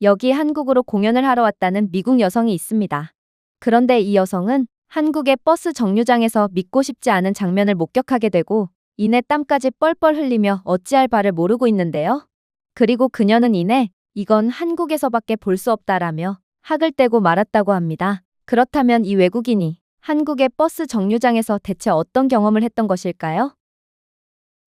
여기 한국으로 공연을 하러 왔다는 미국 여성이 있습니다. 그런데 이 여성은 한국의 버스 정류장에서 믿고 싶지 않은 장면을 목격하게 되고 이내 땀까지 뻘뻘 흘리며 어찌할 바를 모르고 있는데요. 그리고 그녀는 이내 이건 한국에서밖에 볼 수 없다라며 학을 떼고 말았다고 합니다. 그렇다면 이 외국인이 한국의 버스 정류장에서 대체 어떤 경험을 했던 것일까요?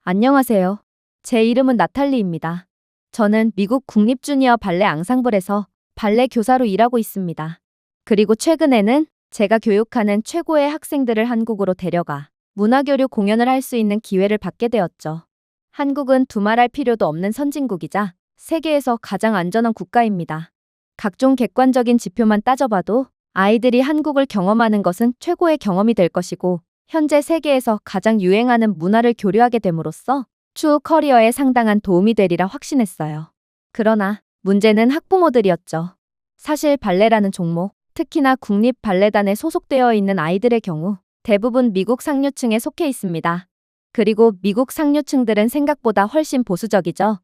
안녕하세요. 제 이름은 나탈리입니다. 저는 미국 국립주니어 발레 앙상블에서 발레 교사로 일하고 있습니다. 그리고 최근에는 제가 교육하는 최고의 학생들을 한국으로 데려가 문화교류 공연을 할 수 있는 기회를 받게 되었죠. 한국은 두말할 필요도 없는 선진국이자 세계에서 가장 안전한 국가입니다. 각종 객관적인 지표만 따져봐도 아이들이 한국을 경험하는 것은 최고의 경험이 될 것이고 현재 세계에서 가장 유행하는 문화를 교류하게 됨으로써 추후 커리어에 상당한 도움이 되리라 확신했어요. 그러나 문제는 학부모들이었죠. 사실 발레라는 종목, 특히나 국립 발레단에 소속되어 있는 아이들의 경우 대부분 미국 상류층에 속해 있습니다. 그리고 미국 상류층들은 생각보다 훨씬 보수적이죠.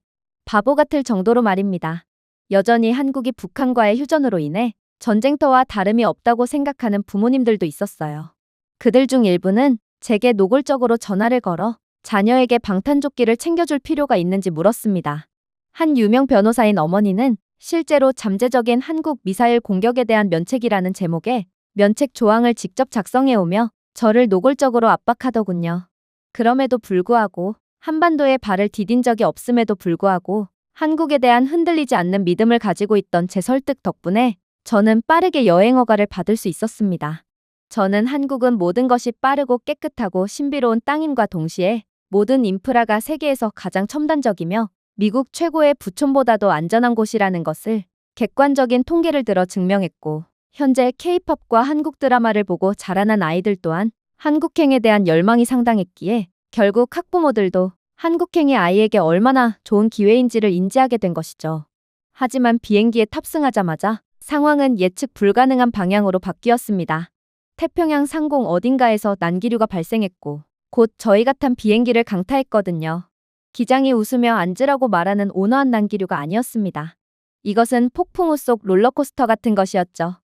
바보 같을 정도로 말입니다. 여전히 한국이 북한과의 휴전으로 인해 전쟁터와 다름이 없다고 생각하는 부모님들도 있었어요. 그들 중 일부는 제게 노골적으로 전화를 걸어 자녀에게 방탄조끼를 챙겨줄 필요가 있는지 물었습니다. 한 유명 변호사인 어머니는 실제로 잠재적인 한국 미사일 공격에 대한 면책이라는 제목의 면책 조항을 직접 작성해오며 저를 노골적으로 압박하더군요. 그럼에도 불구하고 한반도에 발을 디딘 적이 없음에도 불구하고 한국에 대한 흔들리지 않는 믿음을 가지고 있던 제 설득 덕분에 저는 빠르게 여행 허가를 받을 수 있었습니다. 저는 한국은 모든 것이 빠르고 깨끗하고 신비로운 땅임과 동시에 모든 인프라가 세계에서 가장 첨단적이며 미국 최고의 부촌보다도 안전한 곳이라는 것을 객관적인 통계를 들어 증명했고 현재 K-팝과 한국 드라마를 보고 자라난 아이들 또한 한국행에 대한 열망이 상당했기에 결국 학부모들도 한국행이 아이에게 얼마나 좋은 기회인지를 인지하게 된 것이죠. 하지만 비행기에 탑승하자마자 상황은 예측 불가능한 방향으로 바뀌었습니다. 태평양 상공 어딘가에서 난기류가 발생했고 곧 저희가 탄 비행기를 강타했거든요. 기장이 웃으며 앉으라고 말하는 온화한 난기류가 아니었습니다. 이것은 폭풍우 속 롤러코스터 같은 것이었죠.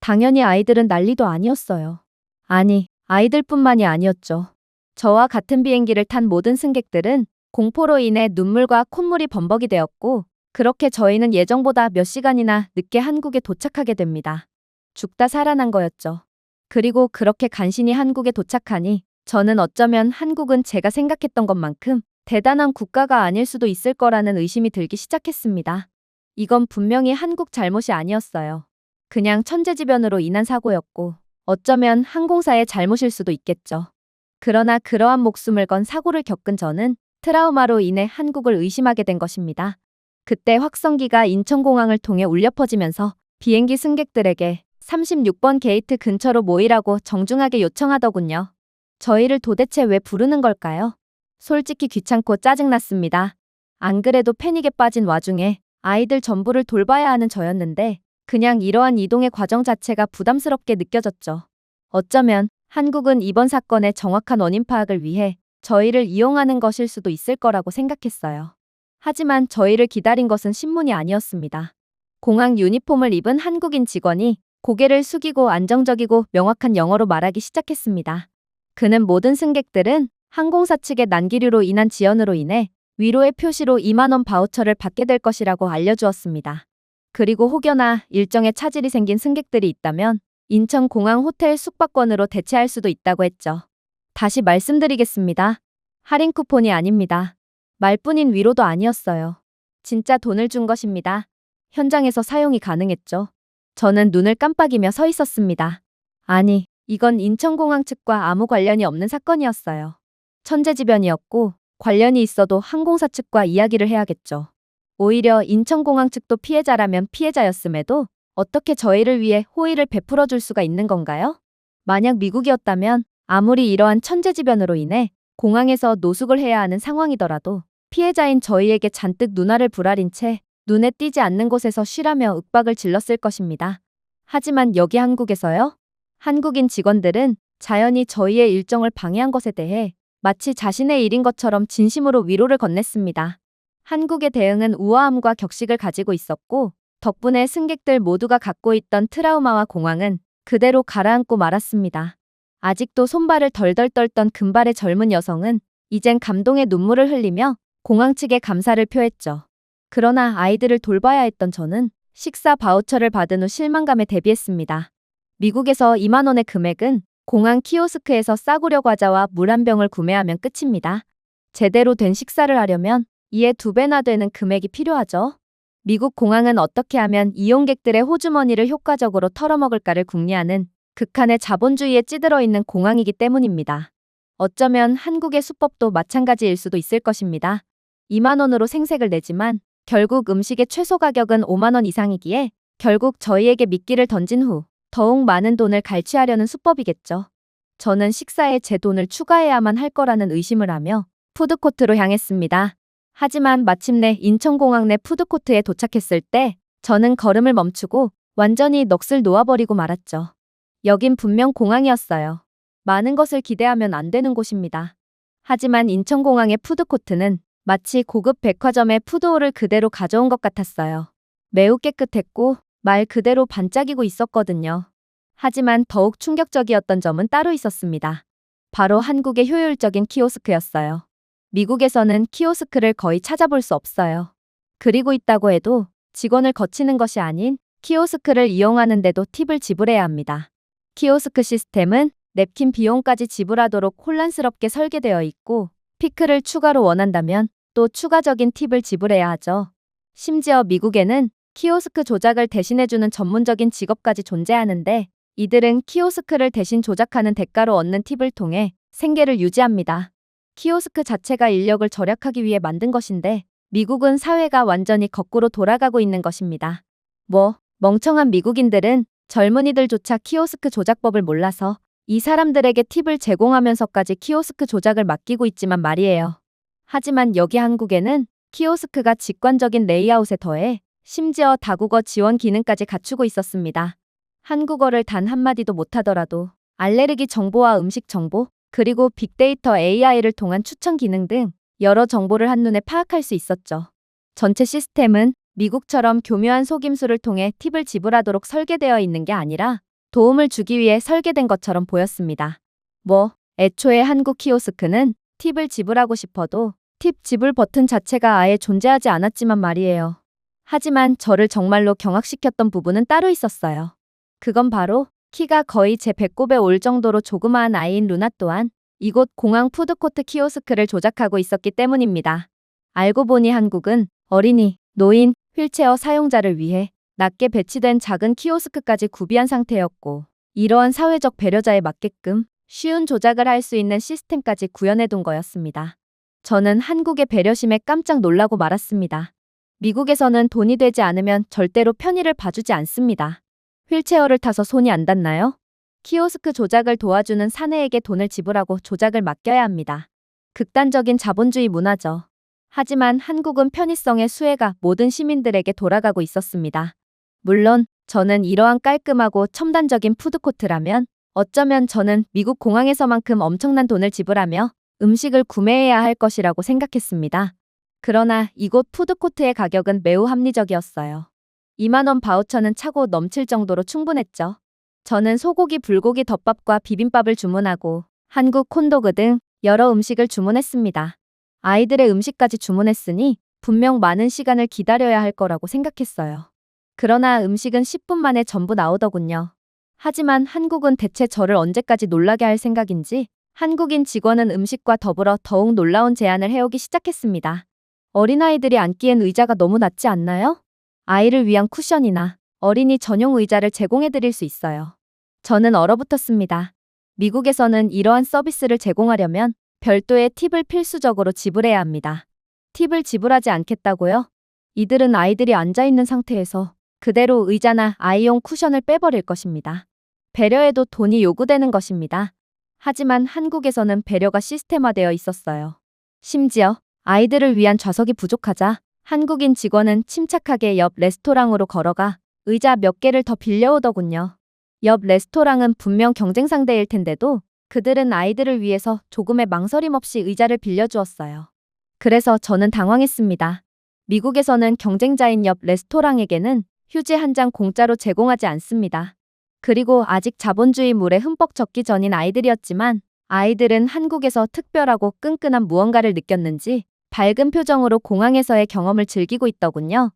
당연히 아이들은 난리도 아니었어요. 아니, 아이들뿐만이 아니었죠. 저와 같은 비행기를 탄 모든 승객들은 공포로 인해 눈물과 콧물이 범벅이 되었고 그렇게 저희는 예정보다 몇 시간이나 늦게 한국에 도착하게 됩니다. 죽다 살아난 거였죠. 그리고 그렇게 간신히 한국에 도착하니 저는 어쩌면 한국은 제가 생각했던 것만큼 대단한 국가가 아닐 수도 있을 거라는 의심이 들기 시작했습니다. 이건 분명히 한국 잘못이 아니었어요. 그냥 천재지변으로 인한 사고였고 어쩌면 항공사의 잘못일 수도 있겠죠. 그러나 그러한 목숨을 건 사고를 겪은 저는 트라우마로 인해 한국을 의심하게 된 것입니다. 그때 확성기가 인천공항을 통해 울려 퍼지면서 비행기 승객들에게 36번 게이트 근처로 모이라고 정중하게 요청하더군요. 저희를 도대체 왜 부르는 걸까요? 솔직히 귀찮고 짜증났습니다. 안 그래도 패닉에 빠진 와중에 아이들 전부를 돌봐야 하는 저였는데 그냥 이러한 이동의 과정 자체가 부담스럽게 느껴졌죠. 어쩌면 한국은 이번 사건의 정확한 원인 파악을 위해 저희를 이용하는 것일 수도 있을 거라고 생각했어요. 하지만 저희를 기다린 것은 신문이 아니었습니다. 공항 유니폼을 입은 한국인 직원이 고개를 숙이고 안정적이고 명확한 영어로 말하기 시작했습니다. 그는 모든 승객들은 항공사 측의 난기류로 인한 지연으로 인해 위로의 표시로 2만 원 바우처를 받게 될 것이라고 알려주었습니다. 그리고 혹여나 일정에 차질이 생긴 승객들이 있다면 인천공항 호텔 숙박권으로 대체할 수도 있다고 했죠. 다시 말씀드리겠습니다. 할인 쿠폰이 아닙니다. 말뿐인 위로도 아니었어요. 진짜 돈을 준 것입니다. 현장에서 사용이 가능했죠. 저는 눈을 깜빡이며 서 있었습니다. 아니, 이건 인천공항 측과 아무 관련이 없는 사건이었어요. 천재지변이었고 관련이 있어도 항공사 측과 이야기를 해야겠죠. 오히려 인천공항 측도 피해자라면 피해자였음에도 어떻게 저희를 위해 호의를 베풀어 줄 수가 있는 건가요? 만약 미국이었다면 아무리 이러한 천재지변으로 인해 공항에서 노숙을 해야 하는 상황이더라도 피해자인 저희에게 잔뜩 눈알을 부라린 채 눈에 띄지 않는 곳에서 쉬라며 윽박을 질렀을 것입니다. 하지만 여기 한국에서요? 한국인 직원들은 자연히 저희의 일정을 방해한 것에 대해 마치 자신의 일인 것처럼 진심으로 위로를 건넸습니다. 한국의 대응은 우아함과 격식을 가지고 있었고 덕분에 승객들 모두가 갖고 있던 트라우마와 공황은 그대로 가라앉고 말았습니다. 아직도 손발을 덜덜 떨던 금발의 젊은 여성은 이젠 감동의 눈물을 흘리며 공항 측에 감사를 표했죠. 그러나 아이들을 돌봐야 했던 저는 식사 바우처를 받은 후 실망감에 대비했습니다. 미국에서 2만 원의 금액은 공항 키오스크에서 싸구려 과자와 물 한 병을 구매하면 끝입니다. 제대로 된 식사를 하려면 이에 2배나 되는 금액이 필요하죠. 미국 공항은 어떻게 하면 이용객들의 호주머니를 효과적으로 털어먹을까를 궁리하는 극한의 자본주의에 찌들어 있는 공항이기 때문입니다. 어쩌면 한국의 수법도 마찬가지일 수도 있을 것입니다. 2만 원으로 생색을 내지만 결국 음식의 최소 가격은 5만 원 이상이기에 결국 저희에게 미끼를 던진 후 더욱 많은 돈을 갈취하려는 수법이겠죠. 저는 식사에 제 돈을 추가해야만 할 거라는 의심을 하며 푸드코트로 향했습니다. 하지만 마침내 인천공항 내 푸드코트에 도착했을 때 저는 걸음을 멈추고 완전히 넋을 놓아버리고 말았죠. 여긴 분명 공항이었어요. 많은 것을 기대하면 안 되는 곳입니다. 하지만 인천공항의 푸드코트는 마치 고급 백화점의 푸드홀을 그대로 가져온 것 같았어요. 매우 깨끗했고 말 그대로 반짝이고 있었거든요. 하지만 더욱 충격적이었던 점은 따로 있었습니다. 바로 한국의 효율적인 키오스크였어요. 미국에서는 키오스크를 거의 찾아볼 수 없어요. 그리고 있다고 해도 직원을 거치는 것이 아닌 키오스크를 이용하는데도 팁을 지불해야 합니다. 키오스크 시스템은 냅킨 비용까지 지불하도록 혼란스럽게 설계되어 있고 피크를 추가로 원한다면 또 추가적인 팁을 지불해야 하죠. 심지어 미국에는 키오스크 조작을 대신해주는 전문적인 직업까지 존재하는데 이들은 키오스크를 대신 조작하는 대가로 얻는 팁을 통해 생계를 유지합니다. 키오스크 자체가 인력을 절약하기 위해 만든 것인데 미국은 사회가 완전히 거꾸로 돌아가고 있는 것입니다. 멍청한 미국인들은 젊은이들조차 키오스크 조작법을 몰라서 이 사람들에게 팁을 제공하면서까지 키오스크 조작을 맡기고 있지만 말이에요. 하지만 여기 한국에는 키오스크가 직관적인 레이아웃에 더해 심지어 다국어 지원 기능까지 갖추고 있었습니다. 한국어를 단 한마디도 못하더라도 알레르기 정보와 음식 정보, 그리고 빅데이터 AI를 통한 추천 기능 등 여러 정보를 한눈에 파악할 수 있었죠. 전체 시스템은 미국처럼 교묘한 속임수를 통해 팁을 지불하도록 설계되어 있는 게 아니라 도움을 주기 위해 설계된 것처럼 보였습니다. 애초에 한국 키오스크는 팁을 지불하고 싶어도 팁 지불 버튼 자체가 아예 존재하지 않았지만 말이에요. 하지만 저를 정말로 경악시켰던 부분은 따로 있었어요. 그건 바로 키가 거의 제 배꼽에 올 정도로 조그마한 아이인 루나 또한 이곳 공항 푸드코트 키오스크를 조작하고 있었기 때문입니다. 알고 보니 한국은 어린이, 노인, 휠체어 사용자를 위해 낮게 배치된 작은 키오스크까지 구비한 상태였고 이러한 사회적 배려자에 맞게끔 쉬운 조작을 할 수 있는 시스템까지 구현해둔 거였습니다. 저는 한국의 배려심에 깜짝 놀라고 말았습니다. 미국에서는 돈이 되지 않으면 절대로 편의를 봐주지 않습니다. 휠체어를 타서 손이 안 닿나요? 키오스크 조작을 도와주는 사내에게 돈을 지불하고 조작을 맡겨야 합니다. 극단적인 자본주의 문화죠. 하지만 한국은 편의성의 수혜가 모든 시민들에게 돌아가고 있었습니다. 물론 저는 이러한 깔끔하고 첨단적인 푸드코트라면 어쩌면 저는 미국 공항에서만큼 엄청난 돈을 지불하며 음식을 구매해야 할 것이라고 생각했습니다. 그러나 이곳 푸드코트의 가격은 매우 합리적이었어요. 2만 원 바우처는 차고 넘칠 정도로 충분했죠. 저는 소고기 불고기 덮밥과 비빔밥을 주문하고 한국 콘도그 등 여러 음식을 주문했습니다. 아이들의 음식까지 주문했으니 분명 많은 시간을 기다려야 할 거라고 생각했어요. 그러나 음식은 10분 만에 전부 나오더군요. 하지만 한국은 대체 저를 언제까지 놀라게 할 생각인지 한국인 직원은 음식과 더불어 더욱 놀라운 제안을 해오기 시작했습니다. 어린아이들이 앉기엔 의자가 너무 낮지 않나요? 아이를 위한 쿠션이나 어린이 전용 의자를 제공해드릴 수 있어요. 저는 얼어붙었습니다. 미국에서는 이러한 서비스를 제공하려면 별도의 팁을 필수적으로 지불해야 합니다. 팁을 지불하지 않겠다고요? 이들은 아이들이 앉아있는 상태에서 그대로 의자나 아이용 쿠션을 빼버릴 것입니다. 배려에도 돈이 요구되는 것입니다. 하지만 한국에서는 배려가 시스템화되어 있었어요. 심지어 아이들을 위한 좌석이 부족하자 한국인 직원은 침착하게 옆 레스토랑으로 걸어가 의자 몇 개를 더 빌려오더군요. 옆 레스토랑은 분명 경쟁 상대일 텐데도 그들은 아이들을 위해서 조금의 망설임 없이 의자를 빌려주었어요. 그래서 저는 당황했습니다. 미국에서는 경쟁자인 옆 레스토랑에게는 휴지 한 장 공짜로 제공하지 않습니다. 그리고 아직 자본주의 물에 흠뻑 젖기 전인 아이들이었지만 아이들은 한국에서 특별하고 끈끈한 무언가를 느꼈는지 밝은 표정으로 공항에서의 경험을 즐기고 있더군요.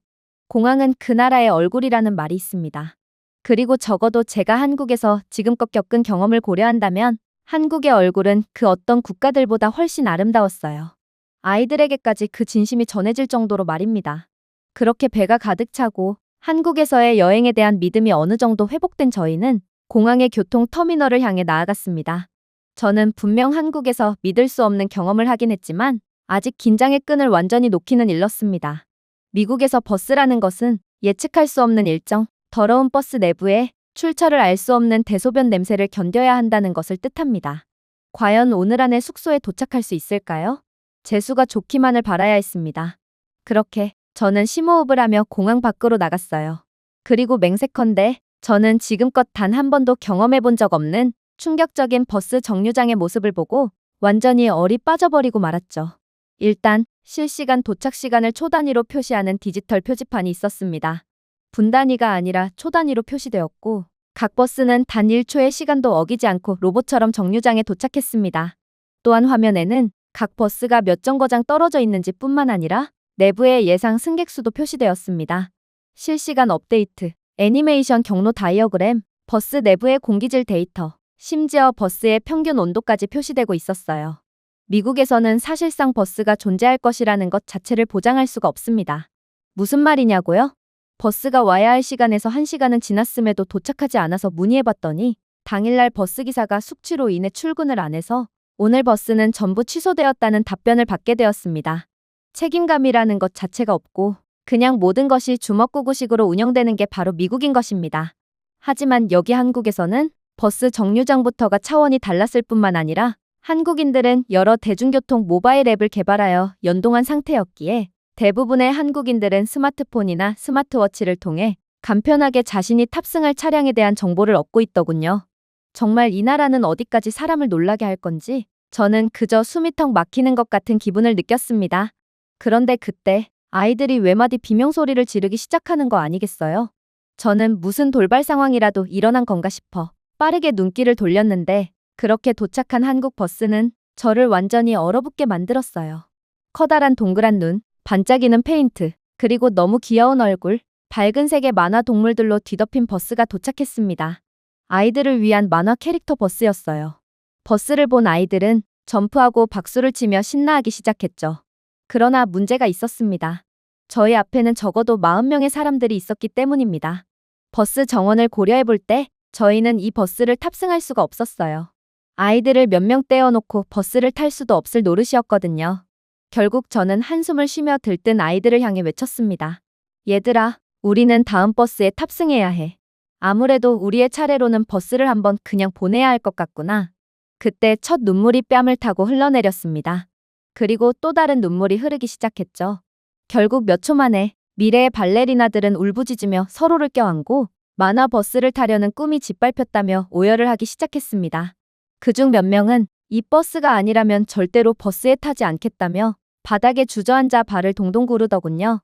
공항은 그 나라의 얼굴이라는 말이 있습니다. 그리고 적어도 제가 한국에서 지금껏 겪은 경험을 고려한다면 한국의 얼굴은 그 어떤 국가들보다 훨씬 아름다웠어요. 아이들에게까지 그 진심이 전해질 정도로 말입니다. 그렇게 배가 가득 차고 한국에서의 여행에 대한 믿음이 어느 정도 회복된 저희는 공항의 교통터미널을 향해 나아갔습니다. 저는 분명 한국에서 믿을 수 없는 경험을 하긴 했지만 아직 긴장의 끈을 완전히 놓기는 일렀습니다. 미국에서 버스라는 것은 예측할 수 없는 일정, 더러운 버스 내부에 출처를 알 수 없는 대소변 냄새를 견뎌야 한다는 것을 뜻합니다. 과연 오늘 안에 숙소에 도착할 수 있을까요? 재수가 좋기만을 바라야 했습니다. 그렇게 저는 심호흡을 하며 공항 밖으로 나갔어요. 그리고 맹세컨대 저는 지금껏 단 한 번도 경험해 본 적 없는 충격적인 버스 정류장의 모습을 보고 완전히 얼이 빠져버리고 말았죠. 일단 실시간 도착 시간을 초 단위로 표시하는 디지털 표지판이 있었습니다. 분 단위가 아니라 초 단위로 표시되었고 각 버스는 단 1초의 시간도 어기지 않고 로봇처럼 정류장에 도착했습니다. 또한 화면에는 각 버스가 몇 정거장 떨어져 있는지 뿐만 아니라 내부의 예상 승객 수도 표시되었습니다. 실시간 업데이트, 애니메이션 경로 다이어그램, 버스 내부의 공기질 데이터, 심지어 버스의 평균 온도까지 표시되고 있었어요. 미국에서는 사실상 버스가 존재할 것이라는 것 자체를 보장할 수가 없습니다. 무슨 말이냐고요? 버스가 와야 할 시간에서 1시간은 지났음에도 도착하지 않아서 문의해봤더니 당일날 버스기사가 숙취로 인해 출근을 안 해서 오늘 버스는 전부 취소되었다는 답변을 받게 되었습니다. 책임감이라는 것 자체가 없고 그냥 모든 것이 주먹구구식으로 운영되는 게 바로 미국인 것입니다. 하지만 여기 한국에서는 버스 정류장부터가 차원이 달랐을 뿐만 아니라 한국인들은 여러 대중교통 모바일 앱을 개발하여 연동한 상태였기에 대부분의 한국인들은 스마트폰이나 스마트워치를 통해 간편하게 자신이 탑승할 차량에 대한 정보를 얻고 있더군요. 정말 이 나라는 어디까지 사람을 놀라게 할 건지 저는 그저 숨이 턱 막히는 것 같은 기분을 느꼈습니다. 그런데 그때 아이들이 외마디 비명소리를 지르기 시작하는 거 아니겠어요? 저는 무슨 돌발 상황이라도 일어난 건가 싶어 빠르게 눈길을 돌렸는데 그렇게 도착한 한국 버스는 저를 완전히 얼어붙게 만들었어요. 커다란 동그란 눈, 반짝이는 페인트, 그리고 너무 귀여운 얼굴, 밝은 색의 만화 동물들로 뒤덮인 버스가 도착했습니다. 아이들을 위한 만화 캐릭터 버스였어요. 버스를 본 아이들은 점프하고 박수를 치며 신나하기 시작했죠. 그러나 문제가 있었습니다. 저희 앞에는 적어도 40명의 사람들이 있었기 때문입니다. 버스 정원을 고려해 볼 때 저희는 이 버스를 탑승할 수가 없었어요. 아이들을 몇 명 떼어놓고 버스를 탈 수도 없을 노릇이었거든요. 결국 저는 한숨을 쉬며 들뜬 아이들을 향해 외쳤습니다. 얘들아, 우리는 다음 버스에 탑승해야 해. 아무래도 우리의 차례로는 버스를 한번 그냥 보내야 할 것 같구나. 그때 첫 눈물이 뺨을 타고 흘러내렸습니다. 그리고 또 다른 눈물이 흐르기 시작했죠. 결국 몇 초 만에 미래의 발레리나들은 울부짖으며 서로를 껴안고 만화 버스를 타려는 꿈이 짓밟혔다며 오열을 하기 시작했습니다. 그중 몇 명은 이 버스가 아니라면 절대로 버스에 타지 않겠다며 바닥에 주저앉아 발을 동동 구르더군요.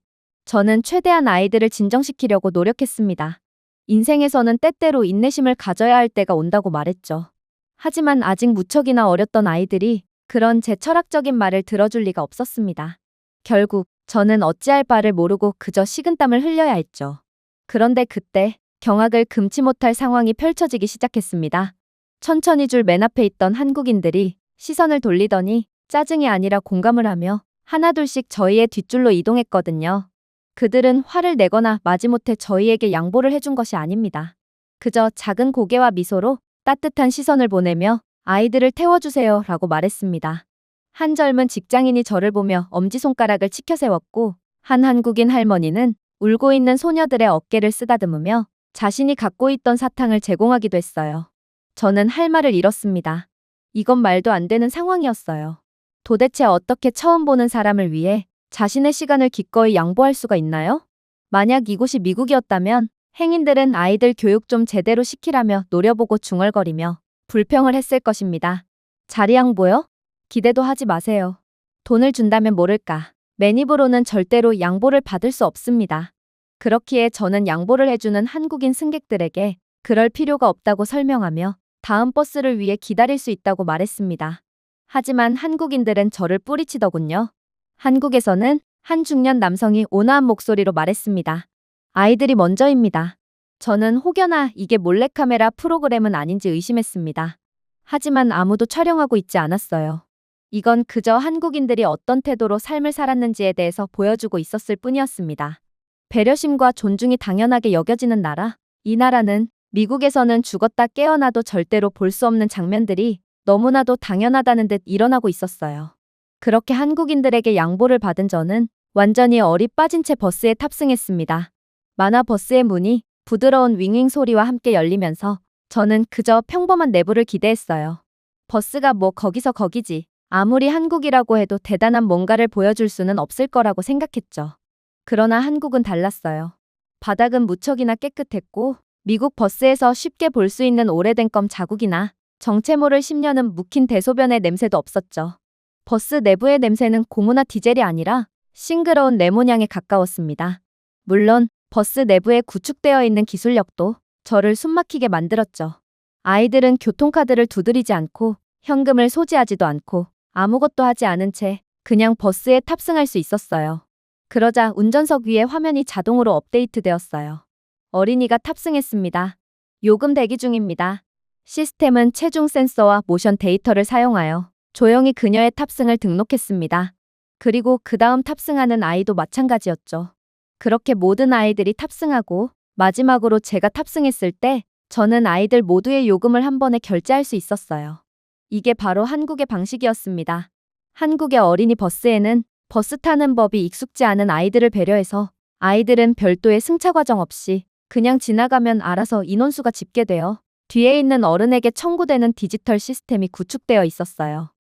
저는 최대한 아이들을 진정시키려고 노력했습니다. 인생에서는 때때로 인내심을 가져야 할 때가 온다고 말했죠. 하지만 아직 무척이나 어렸던 아이들이 그런 제 철학적인 말을 들어줄 리가 없었습니다. 결국 저는 어찌할 바를 모르고 그저 식은땀을 흘려야 했죠. 그런데 그때 경악을 금치 못할 상황이 펼쳐지기 시작했습니다. 천천히 줄 맨 앞에 있던 한국인들이 시선을 돌리더니 짜증이 아니라 공감을 하며 하나둘씩 저희의 뒷줄로 이동했거든요. 그들은 화를 내거나 마지못해 저희에게 양보를 해준 것이 아닙니다. 그저 작은 고개와 미소로 따뜻한 시선을 보내며 아이들을 태워주세요 라고 말했습니다. 한 젊은 직장인이 저를 보며 엄지손가락을 치켜 세웠고 한 한국인 할머니는 울고 있는 소녀들의 어깨를 쓰다듬으며 자신이 갖고 있던 사탕을 제공하기도 했어요. 저는 할 말을 잃었습니다. 이건 말도 안 되는 상황이었어요. 도대체 어떻게 처음 보는 사람을 위해 자신의 시간을 기꺼이 양보할 수가 있나요? 만약 이곳이 미국이었다면 행인들은 아이들 교육 좀 제대로 시키라며 노려보고 중얼거리며 불평을 했을 것입니다. 자리 양보요? 기대도 하지 마세요. 돈을 준다면 모를까. 맨입으로는 절대로 양보를 받을 수 없습니다. 그렇기에 저는 양보를 해주는 한국인 승객들에게 그럴 필요가 없다고 설명하며 다음 버스를 위해 기다릴 수 있다고 말했습니다. 하지만 한국인들은 저를 뿌리치더군요. 한국에서는 한 중년 남성이 온화한 목소리로 말했습니다. 아이들이 먼저입니다. 저는 혹여나 이게 몰래카메라 프로그램은 아닌지 의심했습니다. 하지만 아무도 촬영하고 있지 않았어요. 이건 그저 한국인들이 어떤 태도로 삶을 살았는지에 대해서 보여주고 있었을 뿐이었습니다. 배려심과 존중이 당연하게 여겨지는 나라. 이 나라는 미국에서는 죽었다 깨어나도 절대로 볼 수 없는 장면들이 너무나도 당연하다는 듯 일어나고 있었어요. 그렇게 한국인들에게 양보를 받은 저는 완전히 얼이 빠진 채 버스에 탑승했습니다. 만화 버스의 문이 부드러운 윙윙 소리와 함께 열리면서 저는 그저 평범한 내부를 기대했어요. 버스가 뭐 거기서 거기지. 아무리 한국이라고 해도 대단한 뭔가를 보여줄 수는 없을 거라고 생각했죠. 그러나 한국은 달랐어요. 바닥은 무척이나 깨끗했고 미국 버스에서 쉽게 볼 수 있는 오래된 껌 자국이나 정체모를 10년은 묵힌 대소변의 냄새도 없었죠. 버스 내부의 냄새는 고무나 디젤이 아니라 싱그러운 레몬향에 가까웠습니다. 물론 버스 내부에 구축되어 있는 기술력도 저를 숨막히게 만들었죠. 아이들은 교통카드를 두드리지 않고 현금을 소지하지도 않고 아무것도 하지 않은 채 그냥 버스에 탑승할 수 있었어요. 그러자 운전석 위에 화면이 자동으로 업데이트되었어요. 어린이가 탑승했습니다. 요금 대기 중입니다. 시스템은 체중 센서와 모션 데이터를 사용하여 조용히 그녀의 탑승을 등록했습니다. 그리고 그 다음 탑승하는 아이도 마찬가지였죠. 그렇게 모든 아이들이 탑승하고 마지막으로 제가 탑승했을 때 저는 아이들 모두의 요금을 한 번에 결제할 수 있었어요. 이게 바로 한국의 방식이었습니다. 한국의 어린이 버스에는 버스 타는 법이 익숙지 않은 아이들을 배려해서 아이들은 별도의 승차 과정 없이 그냥 지나가면 알아서 인원수가 집계되어 뒤에 있는 어른에게 청구되는 디지털 시스템이 구축되어 있었어요.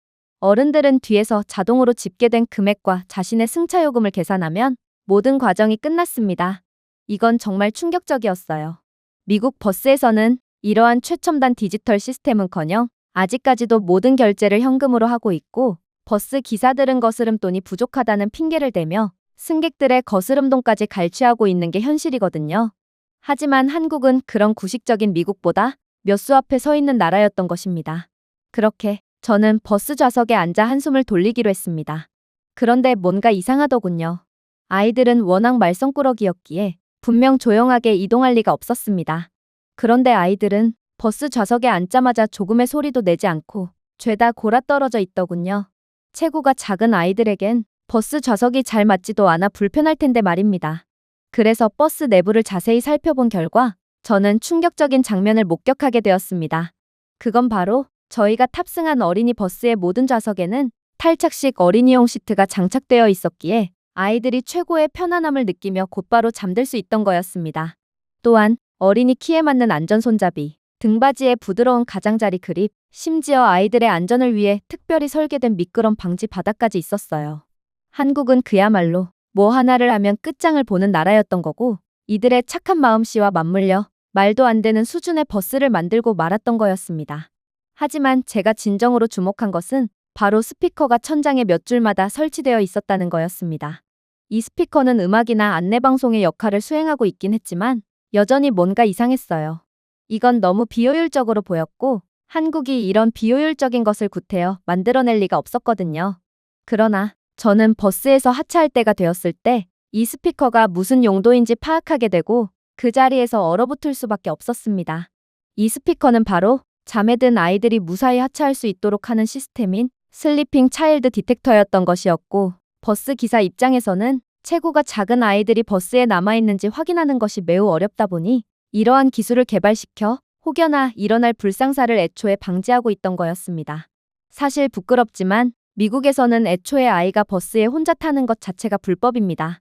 어른들은 뒤에서 자동으로 집계된 금액과 자신의 승차 요금을 계산하면 모든 과정이 끝났습니다. 이건 정말 충격적이었어요. 미국 버스에서는 이러한 최첨단 디지털 시스템은커녕 아직까지도 모든 결제를 현금으로 하고 있고 버스 기사들은 거스름돈이 부족하다는 핑계를 대며 승객들의 거스름돈까지 갈취하고 있는 게 현실이거든요. 하지만 한국은 그런 구식적인 미국보다 몇 수 앞에 서 있는 나라였던 것입니다. 그렇게 저는 버스 좌석에 앉아 한숨을 돌리기로 했습니다. 그런데 뭔가 이상하더군요. 아이들은 워낙 말썽꾸러기였기에 분명 조용하게 이동할 리가 없었습니다. 그런데 아이들은 버스 좌석에 앉자마자 조금의 소리도 내지 않고 죄다 골아떨어져 있더군요. 체구가 작은 아이들에겐 버스 좌석이 잘 맞지도 않아 불편할 텐데 말입니다. 그래서 버스 내부를 자세히 살펴본 결과 저는 충격적인 장면을 목격하게 되었습니다. 그건 바로 저희가 탑승한 어린이 버스의 모든 좌석에는 탈착식 어린이용 시트가 장착되어 있었기에 아이들이 최고의 편안함을 느끼며 곧바로 잠들 수 있던 거였습니다. 또한 어린이 키에 맞는 안전 손잡이, 등받이에 부드러운 가장자리 그립, 심지어 아이들의 안전을 위해 특별히 설계된 미끄럼 방지 바닥까지 있었어요. 한국은 그야말로 뭐 하나를 하면 끝장을 보는 나라였던 거고 이들의 착한 마음씨와 맞물려 말도 안 되는 수준의 버스를 만들고 말았던 거였습니다. 하지만 제가 진정으로 주목한 것은 바로 스피커가 천장에 몇 줄마다 설치되어 있었다는 거였습니다. 이 스피커는 음악이나 안내방송의 역할을 수행하고 있긴 했지만 여전히 뭔가 이상했어요. 이건 너무 비효율적으로 보였고 한국이 이런 비효율적인 것을 구태여 만들어낼 리가 없었거든요. 그러나 저는 버스에서 하차할 때가 되었을 때 이 스피커가 무슨 용도인지 파악하게 되고 그 자리에서 얼어붙을 수밖에 없었습니다. 이 스피커는 바로 잠에 든 아이들이 무사히 하차할 수 있도록 하는 시스템인 슬리핑 차일드 디텍터였던 것이었고 버스 기사 입장에서는 체구가 작은 아이들이 버스에 남아있는지 확인하는 것이 매우 어렵다 보니 이러한 기술을 개발시켜 혹여나 일어날 불상사를 애초에 방지하고 있던 거였습니다. 사실 부끄럽지만 미국에서는 애초에 아이가 버스에 혼자 타는 것 자체가 불법입니다.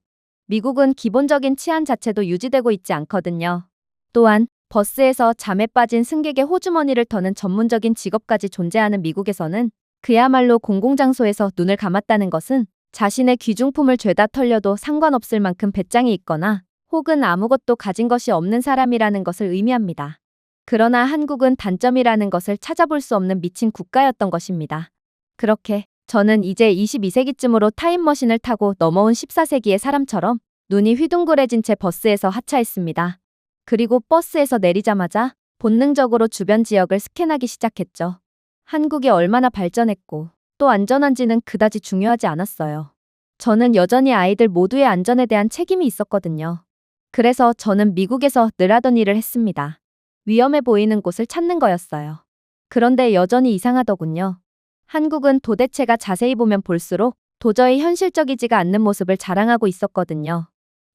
미국은 기본적인 치안 자체도 유지되고 있지 않거든요. 또한 버스에서 잠에 빠진 승객의 호주머니를 터는 전문적인 직업까지 존재하는 미국에서는 그야말로 공공장소에서 눈을 감았다는 것은 자신의 귀중품을 죄다 털려도 상관없을 만큼 배짱이 있거나 혹은 아무것도 가진 것이 없는 사람이라는 것을 의미합니다. 그러나 한국은 단점이라는 것을 찾아볼 수 없는 미친 국가였던 것입니다. 그렇게 저는 이제 22세기쯤으로 타임머신을 타고 넘어온 14세기의 사람처럼 눈이 휘둥그레진 채 버스에서 하차했습니다. 그리고 버스에서 내리자마자 본능적으로 주변 지역을 스캔하기 시작했죠. 한국이 얼마나 발전했고 또 안전한지는 그다지 중요하지 않았어요. 저는 여전히 아이들 모두의 안전에 대한 책임이 있었거든요. 그래서 저는 미국에서 늘 하던 일을 했습니다. 위험해 보이는 곳을 찾는 거였어요. 그런데 여전히 이상하더군요. 한국은 도대체가 자세히 보면 볼수록 도저히 현실적이지가 않는 모습을 자랑하고 있었거든요.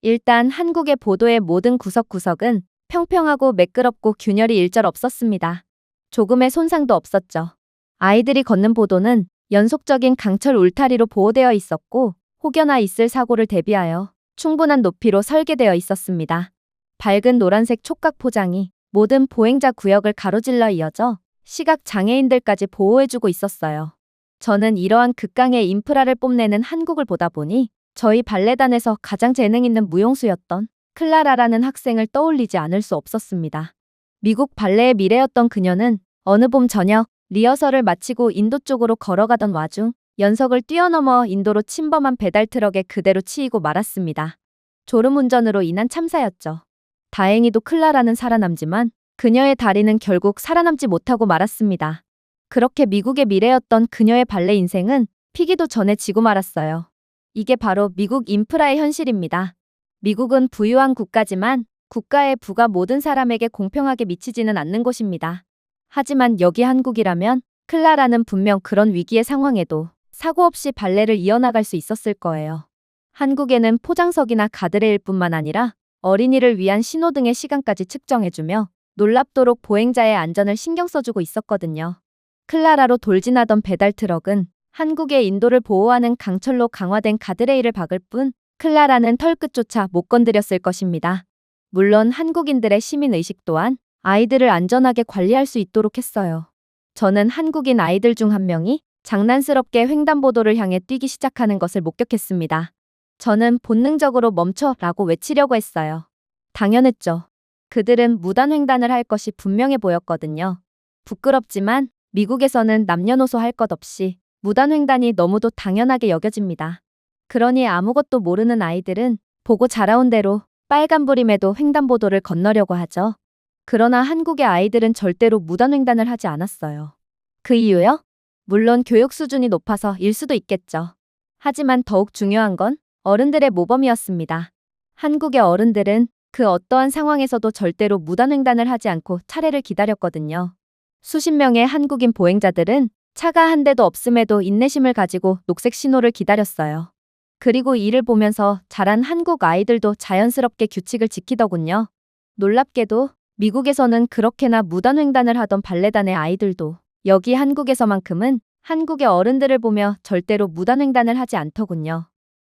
일단 한국의 보도의 모든 구석구석은 평평하고 매끄럽고 균열이 일절 없었습니다. 조금의 손상도 없었죠. 아이들이 걷는 보도는 연속적인 강철 울타리로 보호되어 있었고 혹여나 있을 사고를 대비하여 충분한 높이로 설계되어 있었습니다. 밝은 노란색 촉각 포장이 모든 보행자 구역을 가로질러 이어져 시각 장애인들까지 보호해주고 있었어요. 저는 이러한 극강의 인프라를 뽐내는 한국을 보다 보니 저희 발레단에서 가장 재능 있는 무용수였던 클라라라는 학생을 떠올리지 않을 수 없었습니다. 미국 발레의 미래였던 그녀는 어느 봄 저녁 리허설을 마치고 인도 쪽으로 걸어가던 와중 연석을 뛰어넘어 인도로 침범한 배달 트럭에 그대로 치이고 말았습니다. 졸음운전으로 인한 참사였죠. 다행히도 클라라는 살아남지만 그녀의 다리는 결국 살아남지 못하고 말았습니다. 그렇게 미국의 미래였던 그녀의 발레 인생은 피기도 전에 지고 말았어요. 이게 바로 미국 인프라의 현실입니다. 미국은 부유한 국가지만 국가의 부가 모든 사람에게 공평하게 미치지는 않는 곳입니다. 하지만 여기 한국이라면 클라라는 분명 그런 위기의 상황에도 사고 없이 발레를 이어나갈 수 있었을 거예요. 한국에는 포장석이나 가드레일 뿐만 아니라 어린이를 위한 신호등의 시간까지 측정해주며 놀랍도록 보행자의 안전을 신경 써주고 있었거든요. 클라라로 돌진하던 배달 트럭은 한국의 인도를 보호하는 강철로 강화된 가드레일을 박을 뿐 클라라는 털끝조차 못 건드렸을 것입니다. 물론 한국인들의 시민의식 또한 아이들을 안전하게 관리할 수 있도록 했어요. 저는 한국인 아이들 중 한 명이 장난스럽게 횡단보도를 향해 뛰기 시작하는 것을 목격했습니다. 저는 본능적으로 멈춰라고 외치려고 했어요. 당연했죠. 그들은 무단횡단을 할 것이 분명해 보였거든요. 부끄럽지만 미국에서는 남녀노소 할 것 없이 무단횡단이 너무도 당연하게 여겨집니다. 그러니 아무것도 모르는 아이들은 보고 자라온 대로 빨간불임에도 횡단보도를 건너려고 하죠. 그러나 한국의 아이들은 절대로 무단횡단을 하지 않았어요. 그 이유요? 물론 교육 수준이 높아서 일 수도 있겠죠. 하지만 더욱 중요한 건 어른들의 모범이었습니다. 한국의 어른들은 그 어떠한 상황에서도 절대로 무단횡단을 하지 않고 차례를 기다렸거든요. 수십 명의 한국인 보행자들은 차가 한 대도 없음에도 인내심을 가지고 녹색 신호를 기다렸어요. 그리고 이를 보면서 자란 한국 아이들도 자연스럽게 규칙을 지키더군요. 놀랍게도 미국에서는 그렇게나 무단횡단을 하던 발레단의 아이들도 여기 한국에서만큼은 한국의 어른들을 보며 절대로 무단횡단을 하지 않더군요.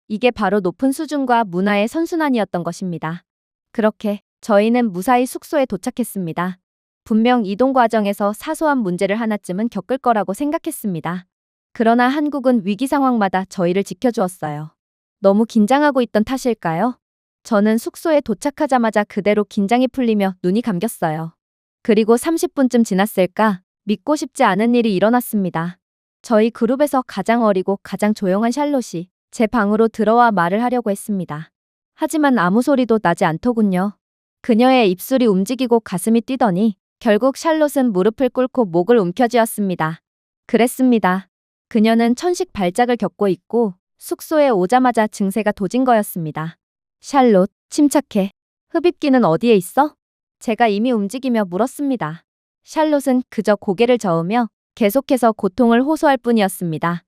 이게 바로 높은 수준과 문화의 선순환이었던 것입니다. 그렇게 저희는 무사히 숙소에 도착했습니다. 분명 이동 과정에서 사소한 문제를 하나쯤은 겪을 거라고 생각했습니다. 그러나 한국은 위기 상황마다 저희를 지켜주었어요. 너무 긴장하고 있던 탓일까요? 저는 숙소에 도착하자마자 그대로 긴장이 풀리며 눈이 감겼어요. 그리고 30분쯤 지났을까 믿고 싶지 않은 일이 일어났습니다. 저희 그룹에서 가장 어리고 가장 조용한 샬롯이 제 방으로 들어와 말을 하려고 했습니다. 하지만 아무 소리도 나지 않더군요. 그녀의 입술이 움직이고 가슴이 뛰더니 결국 샬롯은 무릎을 꿇고 목을 움켜쥐었습니다. 그랬습니다. 그녀는 천식 발작을 겪고 있고 숙소에 오자마자 증세가 도진 거였습니다. 샬롯, 침착해. 흡입기는 어디에 있어? 제가 이미 움직이며 물었습니다. 샬롯은 그저 고개를 저으며 계속해서 고통을 호소할 뿐이었습니다.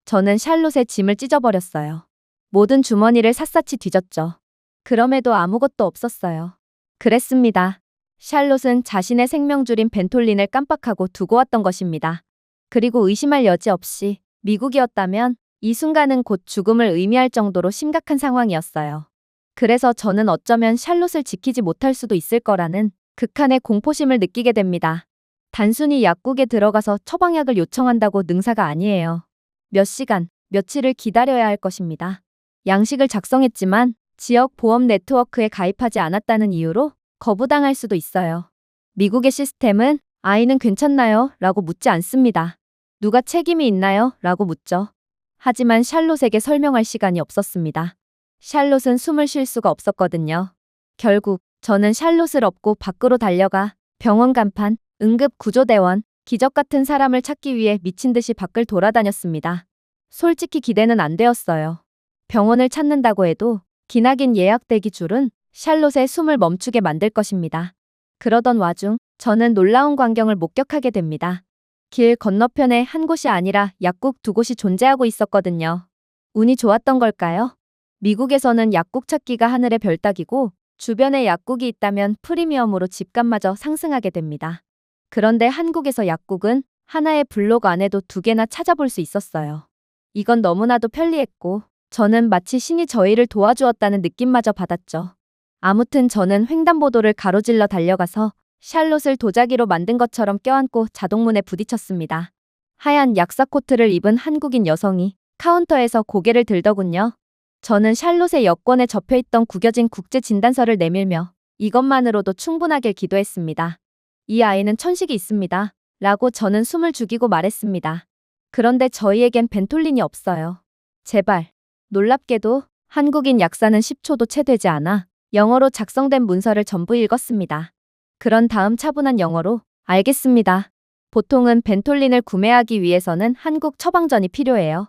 저는 샬롯의 짐을 찢어버렸어요. 모든 주머니를 샅샅이 뒤졌죠. 그럼에도 아무것도 없었어요. 그랬습니다. 샬롯은 자신의 생명줄인 벤톨린을 깜빡하고 두고 왔던 것입니다. 그리고 의심할 여지 없이 미국이었다면 이 순간은 곧 죽음을 의미할 정도로 심각한 상황이었어요. 그래서 저는 어쩌면 샬롯을 지키지 못할 수도 있을 거라는 극한의 공포심을 느끼게 됩니다. 단순히 약국에 들어가서 처방약을 요청한다고 능사가 아니에요. 몇 시간, 며칠을 기다려야 할 것입니다. 양식을 작성했지만 지역 보험 네트워크에 가입하지 않았다는 이유로 거부당할 수도 있어요. 미국의 시스템은 아이는 괜찮나요? 라고 묻지 않습니다. 누가 책임이 있나요? 라고 묻죠. 하지만 샬롯에게 설명할 시간이 없었습니다. 샬롯은 숨을 쉴 수가 없었거든요. 결국 저는 샬롯을 업고 밖으로 달려가 병원 간판, 응급구조대원, 기적 같은 사람을 찾기 위해 미친 듯이 밖을 돌아다녔습니다. 솔직히 기대는 안 되었어요. 병원을 찾는다고 해도 기나긴 예약 대기 줄은 샬롯의 숨을 멈추게 만들 것입니다. 그러던 와중 저는 놀라운 광경을 목격하게 됩니다. 길 건너편에 한 곳이 아니라 약국 두 곳이 존재하고 있었거든요. 운이 좋았던 걸까요? 미국에서는 약국 찾기가 하늘의 별 따기고 주변에 약국이 있다면 프리미엄으로 집값마저 상승하게 됩니다. 그런데 한국에서 약국은 하나의 블록 안에도 두 개나 찾아볼 수 있었어요. 이건 너무나도 편리했고 저는 마치 신이 저희를 도와주었다는 느낌마저 받았죠. 아무튼 저는 횡단보도를 가로질러 달려가서 샬롯을 도자기로 만든 것처럼 껴안고 자동문에 부딪혔습니다. 하얀 약사 코트를 입은 한국인 여성이 카운터에서 고개를 들더군요. 저는 샬롯의 여권에 적혀있던 구겨진 국제진단서를 내밀며 이것만으로도 충분하길 기도했습니다. 이 아이는 천식이 있습니다. 라고 저는 숨을 죽이고 말했습니다. 그런데 저희에겐 벤톨린이 없어요. 제발. 놀랍게도 한국인 약사는 10초도 채 되지 않아 영어로 작성된 문서를 전부 읽었습니다. 그런 다음 차분한 영어로 알겠습니다. 보통은 벤톨린을 구매하기 위해서는 한국 처방전이 필요해요.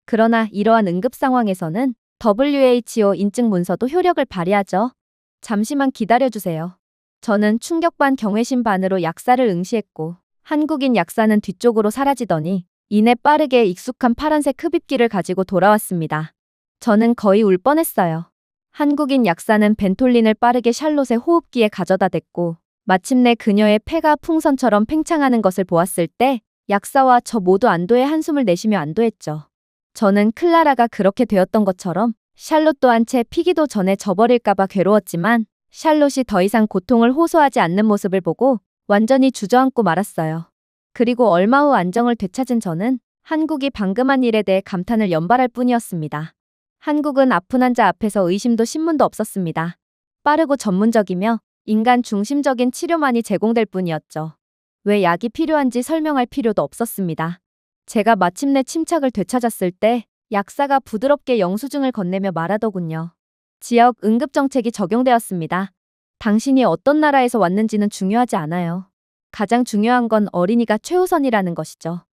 그러나 이러한 응급 상황에서는 WHO 인증 문서도 효력을 발휘하죠. 잠시만 기다려주세요. 저는 충격 반 경외심 반으로 약사를 응시했고 한국인 약사는 뒤쪽으로 사라지더니 이내 빠르게 익숙한 파란색 흡입기를 가지고 돌아왔습니다. 저는 거의 울 뻔했어요. 한국인 약사는 벤톨린을 빠르게 샬롯의 호흡기에 가져다 댔고 마침내 그녀의 폐가 풍선처럼 팽창하는 것을 보았을 때 약사와 저 모두 안도의 한숨을 내쉬며 안도했죠. 저는 클라라가 그렇게 되었던 것처럼 샬롯 또한 채 피기도 전에 져버릴까봐 괴로웠지만 샬롯이 더 이상 고통을 호소하지 않는 모습을 보고 완전히 주저앉고 말았어요. 그리고 얼마 후 안정을 되찾은 저는 한국이 방금 한 일에 대해 감탄을 연발할 뿐이었습니다. 한국은 아픈 환자 앞에서 의심도 신문도 없었습니다. 빠르고 전문적이며 인간 중심적인 치료만이 제공될 뿐이었죠. 왜 약이 필요한지 설명할 필요도 없었습니다. 제가 마침내 침착을 되찾았을 때 약사가 부드럽게 영수증을 건네며 말하더군요. 지역 응급정책이 적용되었습니다. 당신이 어떤 나라에서 왔는지는 중요하지 않아요. 가장 중요한 건 어린이가 최우선이라는 것이죠.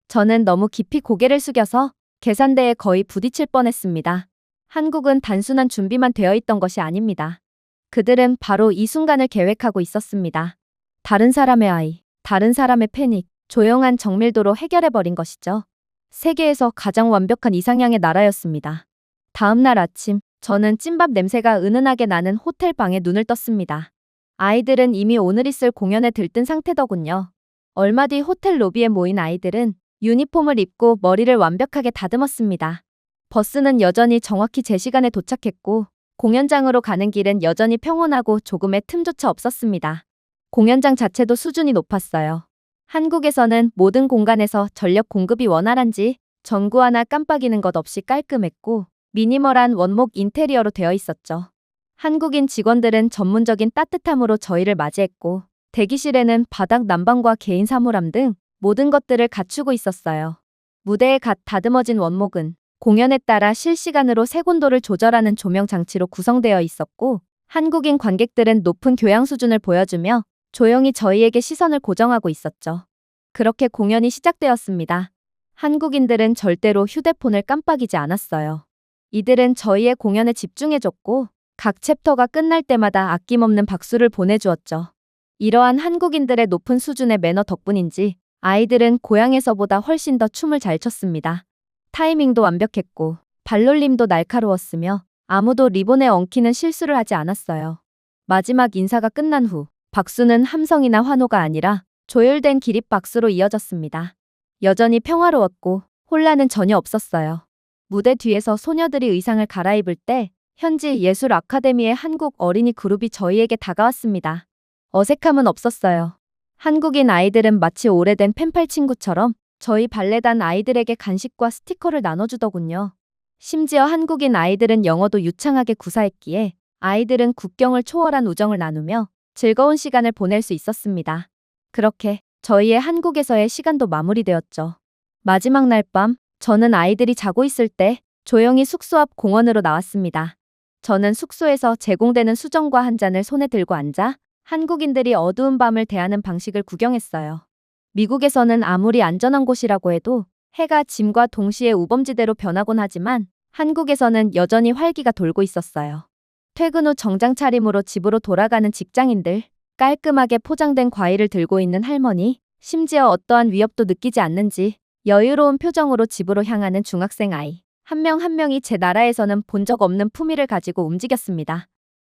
저는 너무 깊이 고개를 숙여서 계산대에 거의 부딪힐 뻔했습니다. 한국은 단순한 준비만 되어 있던 것이 아닙니다. 그들은 바로 이 순간을 계획하고 있었습니다. 다른 사람의 아이, 다른 사람의 패닉, 조용한 정밀도로 해결해버린 것이죠. 세계에서 가장 완벽한 이상향의 나라였습니다. 다음 날 아침, 저는 찐밥 냄새가 은은하게 나는 호텔 방에 눈을 떴습니다. 아이들은 이미 오늘 있을 공연에 들뜬 상태더군요. 얼마 뒤 호텔 로비에 모인 아이들은 유니폼을 입고 머리를 완벽하게 다듬었습니다. 버스는 여전히 정확히 제 시간에 도착했고 공연장으로 가는 길은 여전히 평온하고 조금의 틈조차 없었습니다. 공연장 자체도 수준이 높았어요. 한국에서는 모든 공간에서 전력 공급이 원활한지 전구 하나 깜빡이는 것 없이 깔끔했고 미니멀한 원목 인테리어로 되어 있었죠. 한국인 직원들은 전문적인 따뜻함으로 저희를 맞이했고 대기실에는 바닥 난방과 개인 사물함 등 모든 것들을 갖추고 있었어요. 무대에 갓 다듬어진 원목은 공연에 따라 실시간으로 색온도를 조절하는 조명 장치로 구성되어 있었고 한국인 관객들은 높은 교양 수준을 보여주며 조용히 저희에게 시선을 고정하고 있었죠. 그렇게 공연이 시작되었습니다. 한국인들은 절대로 휴대폰을 깜빡이지 않았어요. 이들은 저희의 공연에 집중해줬고 각 챕터가 끝날 때마다 아낌없는 박수를 보내주었죠. 이러한 한국인들의 높은 수준의 매너 덕분인지 아이들은 고향에서보다 훨씬 더 춤을 잘 췄습니다. 타이밍도 완벽했고 발놀림도 날카로웠으며 아무도 리본에 엉키는 실수를 하지 않았어요. 마지막 인사가 끝난 후 박수는 함성이나 환호가 아니라 조율된 기립박수로 이어졌습니다. 여전히 평화로웠고 혼란은 전혀 없었어요. 무대 뒤에서 소녀들이 의상을 갈아입을 때 현지 예술 아카데미의 한국 어린이 그룹이 저희에게 다가왔습니다. 어색함은 없었어요. 한국인 아이들은 마치 오래된 펜팔 친구처럼 저희 발레단 아이들에게 간식과 스티커를 나눠주더군요. 심지어 한국인 아이들은 영어도 유창하게 구사했기에 아이들은 국경을 초월한 우정을 나누며 즐거운 시간을 보낼 수 있었습니다. 그렇게 저희의 한국에서의 시간도 마무리되었죠. 마지막 날 밤, 저는 아이들이 자고 있을 때 조용히 숙소 앞 공원으로 나왔습니다. 저는 숙소에서 제공되는 수정과 한 잔을 손에 들고 앉아 한국인들이 어두운 밤을 대하는 방식을 구경했어요. 미국에서는 아무리 안전한 곳이라고 해도 해가 짐과 동시에 우범지대로 변하곤 하지만 한국에서는 여전히 활기가 돌고 있었어요. 퇴근 후 정장 차림으로 집으로 돌아가는 직장인들, 깔끔하게 포장된 과일을 들고 있는 할머니, 심지어 어떠한 위협도 느끼지 않는지 여유로운 표정으로 집으로 향하는 중학생 아이. 한 명 한 명이 제 나라에서는 본 적 없는 품위를 가지고 움직였습니다.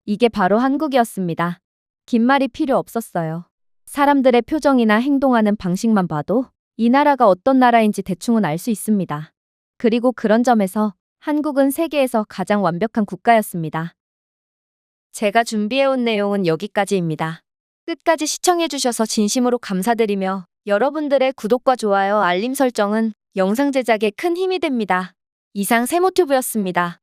이게 바로 한국이었습니다. 긴 말이 필요 없었어요. 사람들의 표정이나 행동하는 방식만 봐도 이 나라가 어떤 나라인지 대충은 알 수 있습니다. 그리고 그런 점에서 한국은 세계에서 가장 완벽한 국가였습니다. 제가 준비해온 내용은 여기까지입니다. 끝까지 시청해주셔서 진심으로 감사드리며 여러분들의 구독과 좋아요, 알림 설정은 영상 제작에 큰 힘이 됩니다. 이상 세모튜브였습니다.